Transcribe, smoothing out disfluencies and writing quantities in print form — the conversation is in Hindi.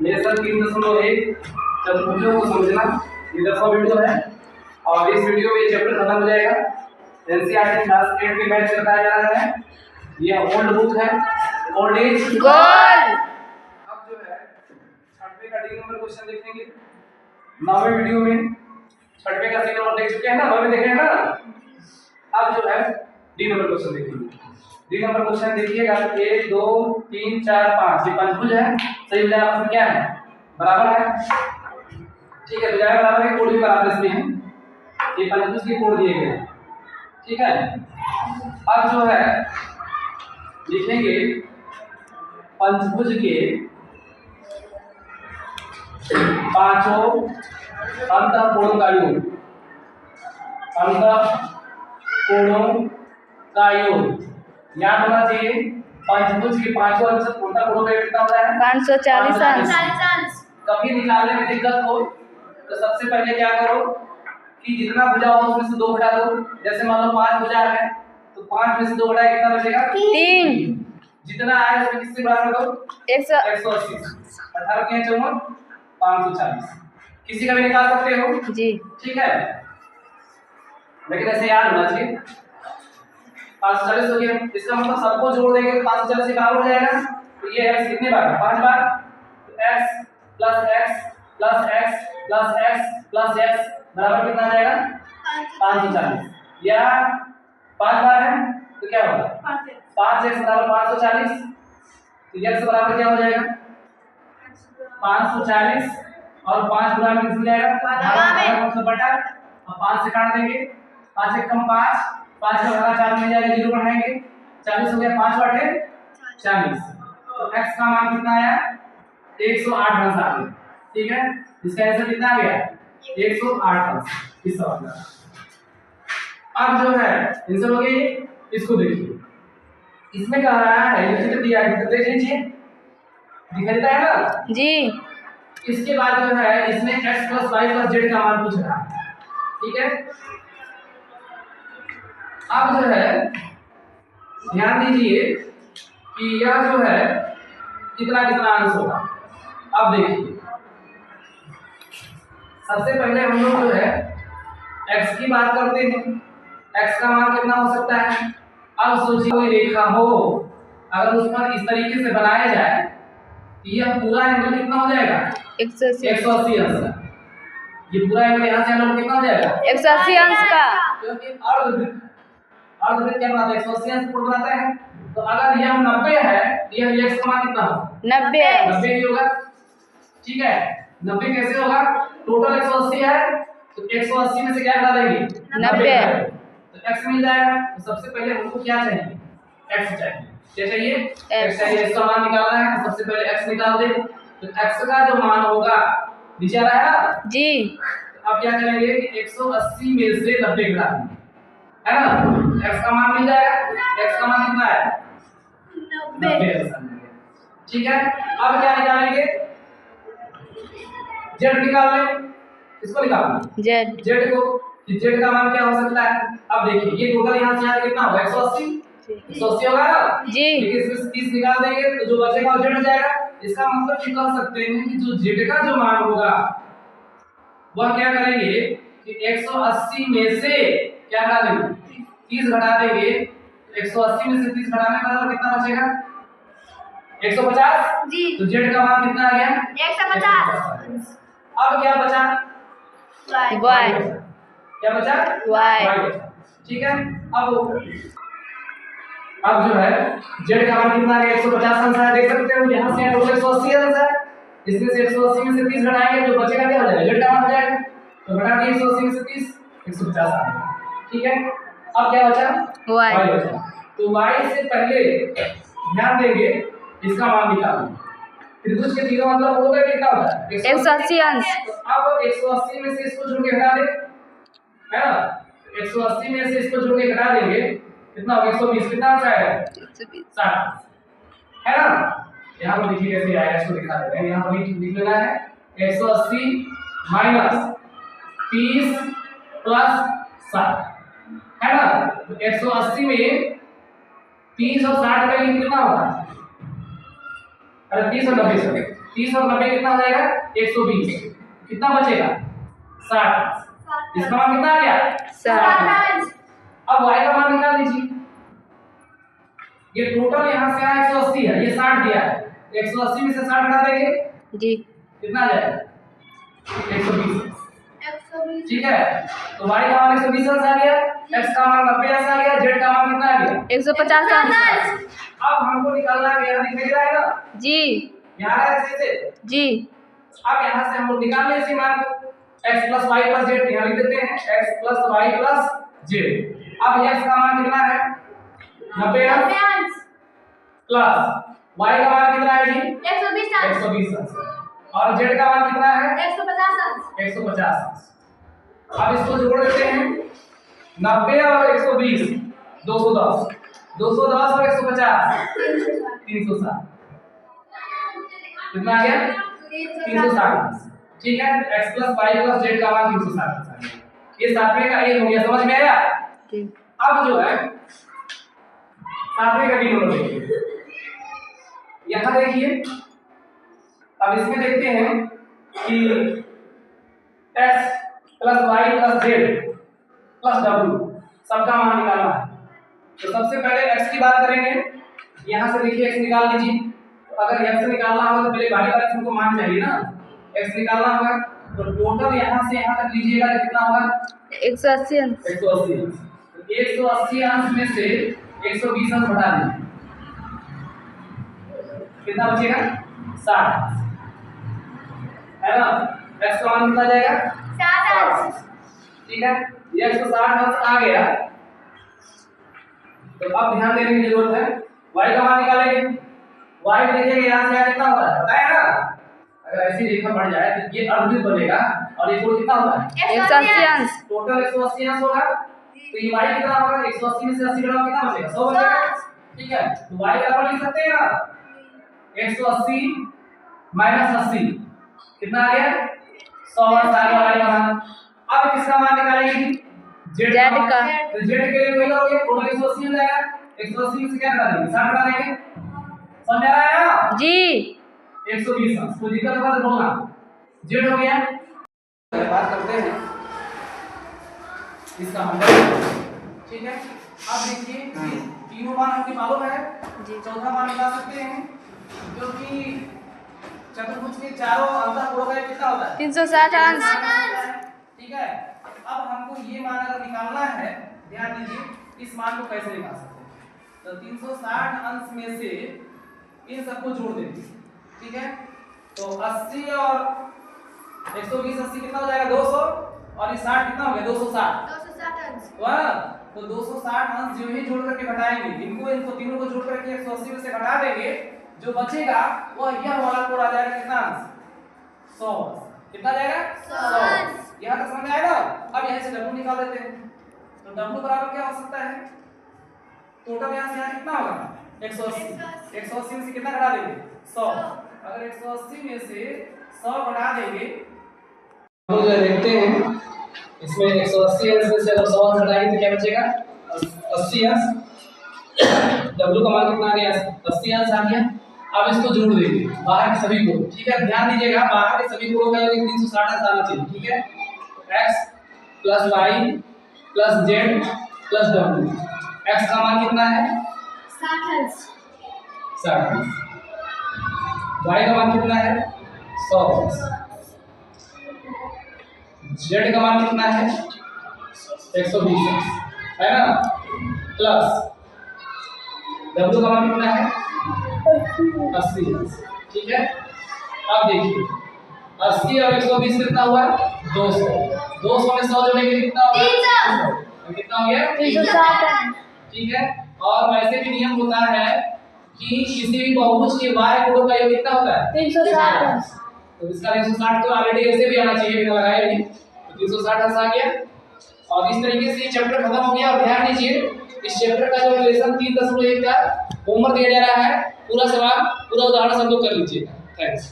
मेरे साथ 3.1 चतुर्भुजों को समझना ये 10वां वीडियो है और इस वीडियो में ये चैप्टर खत्म हो जाएगा। एनसीईआरटी क्लास 8 के बैच बताया जा रहा है। ये ओल्ड बुक है, ओल्ड इज गोल्ड। अब जो है 6वें का डी नंबर क्वेश्चन देखेंगे। 9वें वीडियो में 6वें का सी नंबर देख चुके हैं ना, 9वें देखे हैं ना। अब जो है डी नंबर क्वेश्चन देखेंगे। डी नंबर क्वेश्चन देखिएगा 1 2 3 4 5 ये पंचभुज है। सही भुजा आपस में क्या है? बराबर है। ठीक है, भुजाएं बराबर है, कोण भी बराबर इसमें है। ये पंचभुज के कोण दिए गए हैं। ठीक है, अब जो है लिखेंगे पंचभुज के पांचों अंतःकोणों का योग। अंतःकोणों का योग याद होना चाहिए। पंचभुज के पांचों अंतःकोणों का योग कितना होता है? 540 अंश। कभी निकालने में दिक्कत हो तो सबसे पहले क्या करो कि जितना भुजा हो उसमें से 2 घटा दो। जैसे मान लो 5 भुजा है तो 5 में से 2 घटाए कितना बचेगा? 3। जितना आए उसमें किससे बराबर करो? 180। 18 के 54 540। किसी का भी निकाल सकते हो जी। ठीक है, लेकिन ऐसे याद होना चाहिए। 540 हो गया, इसका मतलब सबको जोड़ देंगे तो 540 से बराबर हो जाएगा। तो ये x कितने बार? 5 बार। तो x plus x plus x plus x plus x बराबर कितना आ जाएगा? 540। या 5 बार है तो क्या होगा? 5x बराबर 540। तो x बराबर क्या हो जाएगा? 540 और 5 गुणा में कितना जाएगा? बटा और 5 से काट देंगे। 5 एक कम 5, 5 का भागा 4 में जाएगा, 0 बढ़ाएंगे 40 हो गया। 5 बटे 40। तो x का मान कितना आया? 108 अंश आ गया। ठीक है, इसका आंसर कितना आ गया? 108 अंश इस सवाल का। अब जो है आंसर हो गया। इसको देखिए, इसमें कह रहा है ये चित्र दिया है, देख लीजिए, दिखाई देता है ना जी। इसके बाद जो है इसमें x plus y plus z का मान पूछ रहा है। ठीक है, अब जो है ध्यान दीजिए कि यह जो है कितना कितना अंश होगा। अब देखिए सबसे पहले हम लोग जो है x की बात करते हैं। x का मान कितना हो सकता है? अब सोचिए कोई रेखा हो, अगर उस पर इस तरीके से बनाया जाए तो यह पूरा एंगल कितना हो जाएगा? 180 अंश का। ये पूरा एंगल यहाँ से हम लोग कितना हो जाएगा? 180 अंश का। क्योंकि अर्धवृत्त क्या बनाता है? 180 अंश कोण बनाता है। तो अगर यह 90 है तो यह x का मान कितना होगा? 90 ही होगा। ठीक है, 90 कैसे होगा? टोटल 180 है तो 180 में से क्या घटा देंगे? 90 तो x मिल जाएगा। तो सबसे पहले हमको क्या चाहिए? x चाहिए। क्या चाहिए? x चाहिए। इसका मान निकालना है तो सबसे पहले x निकाल दे। तो x का जो मान होगा नीचे आ रहा है ना जी। तो अब क्या करेंगे कि 180 में से 90 घटा देंगे, है ना। x का मान मिल जाएगा। x का मान कितना है? 90। ठीक है, अब क्या निकालेंगे? z निकाल लें। इसको निकालना z को, z का मान क्या हो सकता है? अब देखिए ये टोटल यहाँ से यहाँ कितना होगा? 180 होगा ना जी। लेकिन इसमें 30 निकाल देंगे तो जो बचेगा वो z हो जाएगा। इसका मतलब ये कह सकते हैं कि जो z का जो मान होगा वह क्या करेंगे कि 180 में से क्या घटा देंगे? 30 घटा देंगे। 180 में से 30 घटाने पर कितना बचेगा? 150 जी। तो z का मान कितना आ गया? 150। अब क्या बचा? y। क्या बचा? y। ठीक है, अब जो है z का मान कितना आ गया? 150 अंश है। देख सकते हो यहाँ से 180 अंश है, इसमें से 180 में से 30 घटाएंगे जो बचेगा क्या हो जाएगा? z का मान हो जाएगा। तो घटा दिए 180 में से 30, 150 आ गया। ठीक है, अब क्या बचा? y बचा। तो y से पहले ध्यान देंगे इसका मान निकालना। त्रिभुज के तीनों मतलब हो गए कितना होता है? 180 अंश। तो अब 180 में से इसको जोड़ के घटा दे, है ना। 180 में से इसको जोड़ के घटा देंगे कितना होगा? 120। कितना अंश आएगा? 60, है ना। यहाँ पर देखिए कैसे आएगा, इसको दिखा देते हैं। यहाँ पर लिख लेना है 180 माइनस 30 प्लस 60, है ना। तो 180 में 30 और 60 का कितना होगा? अरे 30 और 90 सर 30 और 90 कितना हो जाएगा 120। कितना बचेगा 60। इसका मान कितना आ गया 60। अब y का मान निकाल दीजिए। ये टोटल यहाँ से आया 180 है, ये 60 दिया है, 180 में से 60 घटा देंगे जी कितना आ जाएगा 120। ठीक है, तो y का मान 120 आ गया, x का मान 90 आ गया, z का मान कितना आ गया 150। अब हमको निकालना है, यहाँ दिखाई दे रहा है ना जी यहाँ है ऐसे। जी अब यहाँ से हम लोग निकाल लें इसी मान को x plus y plus z यहाँ लिख देते हैं x plus y plus z। अब x का मान कितना है 90 प्लस y का मान कितना है जी 120 और z का मान कितना है 150। अब इसको जोड़ देते हैं 90 और 120 210 210 और 150 360 कितना आ गया 360। ठीक है, x plus y plus z का मान 360। ये सातवें का a हो गया, समझ में आया। अब जो है सातवें का b नंबर देखिए, यहाँ देखिए। अब इसमें देखते हैं कि x plus y plus z plus w सबका मान निकालना है। तो सबसे पहले x की बात करेंगे, यहाँ से देखिए x निकाल लीजिए। तो अगर x निकालना होगा तो पहले बारी बारी से हमको मान चाहिए ना, x निकालना होगा तो टोटल यहाँ से यहाँ तक लीजिएगा तो कितना होगा 180। 180। तो 180 अंश में से 120 अंश घटा दीजिए, कितना बचेगा 60 है ना। x का मान कितना जाएगा 60। ठीक है, ये 160 अंश आ गया। तो अब ध्यान देने की जरूरत है, y का मान निकालेंगे। y देखिए यहाँ से यहाँ कितना होता है बताया ना, अगर ऐसी रेखा बढ़ जाए तो ये अर्धवृत्त बनेगा और ये कोण कितना होता है 180। टोटल 180 अंश होगा। तो ये y कितना होगा 180 में से 80 घटाओ कितना बचेगा 100 बचेगा। ठीक है, तो y का मान लिख सकते हैं ना 180 माइनस 80 कितना आ गया 100 अंश आ गया y का मान। अब किसका मान निकालेंगे z का। तो z के लिए वही करोगे टोटल 180 हो जाएगा, 180 में से क्या घटा देंगे 60 घटा देंगे। समझ आ रहा है ना जी 120 अंश। कोई दिक्कत होगा तो बोलना। z हो गया। बात करते हैं इसका मान। ठीक है, अब देखिए तीनों मान आपके मालूम है, चौथा मान निकाल सकते हैं जो कि चतुर्भुज के चारों अंतःकोणों का कितना होता है 360 अंश। ठीक है, अब हमको ये मान अगर निकालना है, ध्यान दीजिए इस मान को कैसे निकाल सकते हैं। तो 360 अंश में से इन सबको जोड़ देंगे। ठीक है, तो 80 और 120 80 कितना हो जाएगा 200 और ये 60 कितना हो गया 260 अंश। वाह, तो 260 अंश जो ही जोड़ करके घटाएंगे, इनको तीनों को जोड़ करके 180 में से घटा देंगे, जो बचेगा वह यह वाला कोण आ जाएगा कितना 100। कितना जाएगा 100। यहाँ तक समझ में आया ना। अब यहाँ से w निकाल देते हैं। तो w बराबर क्या हो सकता है, टोटल यहाँ से यहाँ कितना होगा 180। 180 में से कितना घटा देंगे 100। अगर 180 में से 100 घटा देंगे तो जो देखते हैं इसमें 180 अंश में से अगर 100 अंश घटाएंगे तो क्या बचेगा 80 अंश। w का मान कितना आ गया 80 अंश आ गया। अब इसको जोड़ देंगे बाहर के सभी कोण। ठीक है, ध्यान दीजिएगा बाहर के सभी कोणों का 360 अंश आना चाहिए। ठीक है, x plus y plus z plus w। x का मान कितना है 60 अंश। y का मान कितना है 100 अंश। z का मान कितना है 120 अंश है ना, प्लस w का मान कितना है 80 अंश। ठीक है, अब देखिए 80 और 120 कितना हुआ 200। 200 में 100 जोड़ेंगे कितना होगा 300। कितना हो गया 360। ठीक है, और वैसे भी नियम होता है कि किसी भी बहुभुज के y कोणों का योग कितना होता है 360। तो इसका 360 तो ऑलरेडी ऐसे भी आना चाहिए, बिना लगाए नहीं। तो 360 अंश आ गया और इस तरीके से ये चैप्टर खत्म हो गया। और ध्यान दीजिए इस चैप्टर का जो रिलेशन 3.1 का होमवर्क दिया जा रहा है, पूरा सवाल पूरा उदाहरण सब लोग कर लीजिएगा। थैंक्स।